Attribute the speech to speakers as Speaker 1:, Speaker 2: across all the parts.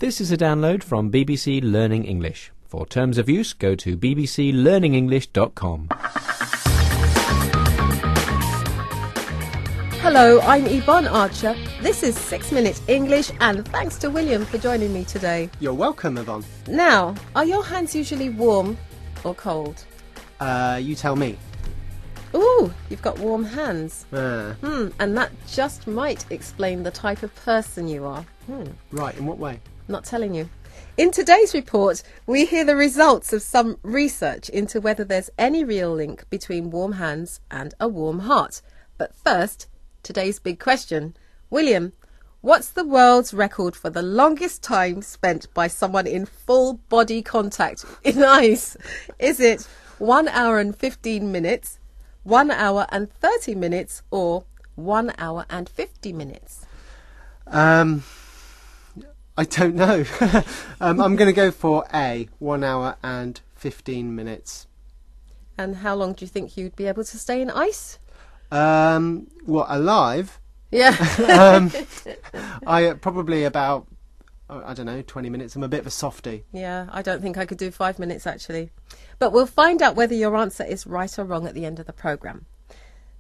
Speaker 1: This is a download from BBC Learning English. For terms of use, go to bbclearningenglish.com.
Speaker 2: Hello, I'm Yvonne Archer. This is 6 Minute English, and thanks to William for joining me today.
Speaker 3: You're welcome, Yvonne.
Speaker 2: Now, are your hands usually warm or cold?
Speaker 3: You tell me.
Speaker 2: Ooh, you've got warm hands.
Speaker 3: And
Speaker 2: that just might explain the type of person you are.
Speaker 3: Right, in what way?
Speaker 2: Not telling you. In today's report, we hear the results of some research into whether there's any real link between warm hands and a warm heart. But first, today's big question. William, what's the world's record for the longest time spent by someone in full body contact in ice? Is it 1 hour and 15 minutes, 1 hour and 30 minutes, or 1 hour and 50 minutes?
Speaker 3: I don't know. I'm going to go for A, 1 hour and 15 minutes.
Speaker 2: And how long do you think you'd be able to stay in ice?
Speaker 3: What, alive?
Speaker 2: Yeah.
Speaker 3: I probably about, I don't know, 20 minutes. I'm a bit of a softie.
Speaker 2: Yeah, I don't think I could do 5 minutes actually. But we'll find out whether your answer is right or wrong at the end of the programme.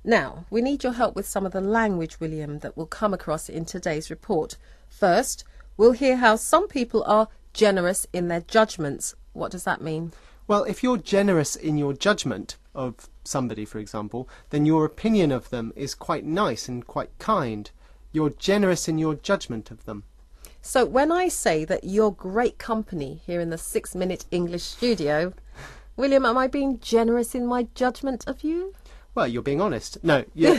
Speaker 2: Now, we need your help with some of the language, William, that will come across in today's report. First, we'll hear how some people are generous in their judgments. What does that mean?
Speaker 3: Well, if you're generous in your judgment of somebody, for example, then your opinion of them is quite nice and quite kind. You're generous in your judgment of them.
Speaker 2: So when I say that you're great company here in the 6 Minute English studio, William, am I being generous in my judgment of you?
Speaker 3: Well, you're being honest. No, you're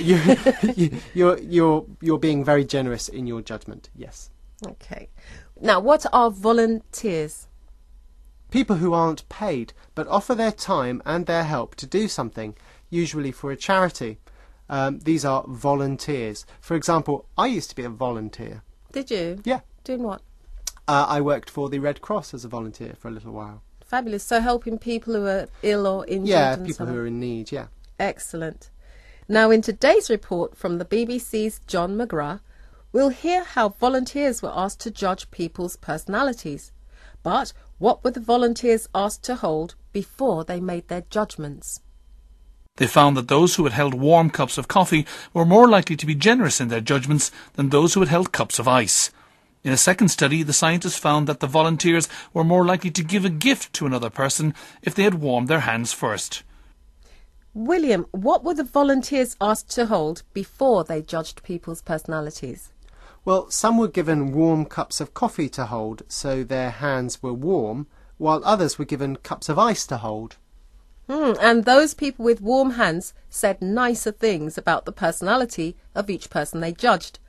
Speaker 3: being very generous in your judgment. Yes.
Speaker 2: Okay. Now, what are volunteers?
Speaker 3: People who aren't paid but offer their time and their help to do something, usually for a charity. These are volunteers. For example, I used to be a volunteer.
Speaker 2: Did you?
Speaker 3: Yeah.
Speaker 2: Doing what?
Speaker 3: I worked for the Red Cross as a volunteer for a little while.
Speaker 2: Fabulous. So helping people who are ill or injured?
Speaker 3: Yeah,
Speaker 2: and
Speaker 3: people
Speaker 2: so on.
Speaker 3: who are in need, yeah.
Speaker 2: Excellent. Now, in today's report from the BBC's John McGrath, we'll hear how volunteers were asked to judge people's personalities. But what were the volunteers asked to hold before they made their judgments?
Speaker 4: They found that those who had held warm cups of coffee were more likely to be generous in their judgments than those who had held cups of ice. In a second study, the scientists found that the volunteers were more likely to give a gift to another person if they had warmed their hands first.
Speaker 2: William, what were the volunteers asked to hold before they judged people's personalities?
Speaker 3: Well, some were given warm cups of coffee to hold so their hands were warm, while others were given cups of ice to hold.
Speaker 2: And those people with warm hands said nicer things about the personality of each person they judged.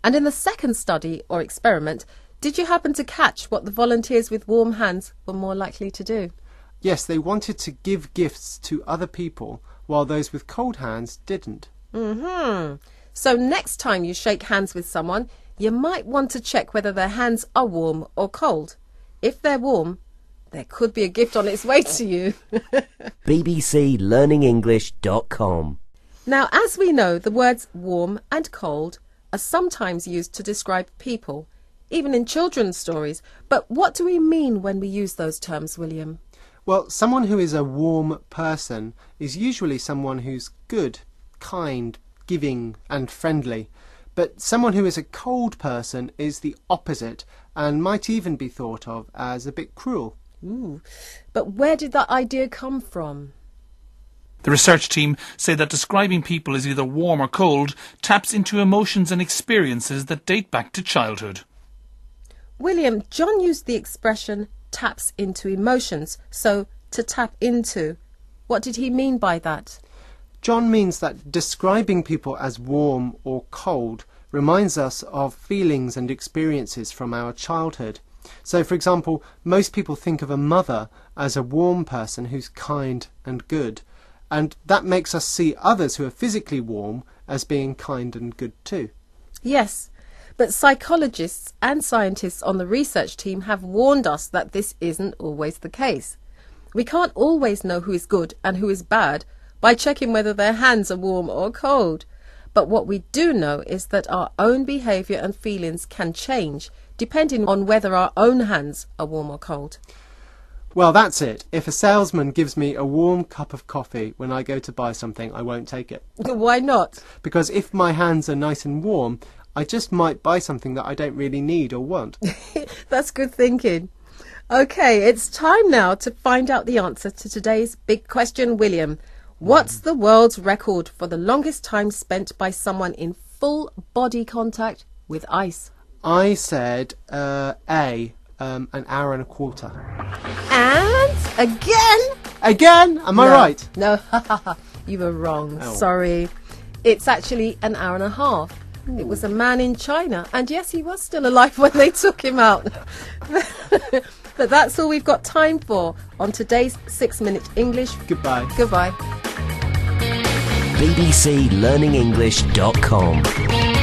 Speaker 2: And in the second study or experiment, did you happen to catch what the volunteers with warm hands were more likely to do?
Speaker 3: Yes, they wanted to give gifts to other people, while those with cold hands didn't.
Speaker 2: So next time you shake hands with someone, you might want to check whether their hands are warm or cold. If they're warm, there could be a gift on its way to you.
Speaker 5: bbclearningenglish.com.
Speaker 2: Now, as we know, the words warm and cold are sometimes used to describe people, even in children's stories. But what do we mean when we use those terms, William?
Speaker 3: Well, someone who is a warm person is usually someone who's good, kind, giving and friendly. But someone who is a cold person is the opposite and might even be thought of as a bit cruel.
Speaker 2: Ooh, but where did that idea come from?
Speaker 4: The research team say that describing people as either warm or cold taps into emotions and experiences that date back to childhood.
Speaker 2: William, John used the expression taps into emotions, so to tap into. What did he mean by that?
Speaker 3: John means that describing people as warm or cold reminds us of feelings and experiences from our childhood. So, for example, most people think of a mother as a warm person who's kind and good, and that makes us see others who are physically warm as being kind and good too.
Speaker 2: Yes, but psychologists and scientists on the research team have warned us that this isn't always the case. We can't always know who is good and who is bad by checking whether their hands are warm or cold. But what we do know is that our own behaviour and feelings can change depending on whether our own hands are warm or cold.
Speaker 3: Well, that's it. If a salesman gives me a warm cup of coffee when I go to buy something, I won't take it.
Speaker 2: Why not?
Speaker 3: Because if my hands are nice and warm, I just might buy something that I don't really need or want.
Speaker 2: That's good thinking. Okay, it's time now to find out the answer to today's big question, William. What's the world's record for the longest time spent by someone in full body contact with ice?
Speaker 3: I said an hour and a quarter.
Speaker 2: And again?
Speaker 3: Again? Am I right?
Speaker 2: No, you were wrong.
Speaker 3: Oh.
Speaker 2: Sorry. It's actually an hour and a half. It was a man in China, and yes, he was still alive when they took him out. But that's all we've got time for on today's 6-Minute English.
Speaker 3: Goodbye.
Speaker 2: Goodbye.
Speaker 5: bbclearningenglish.com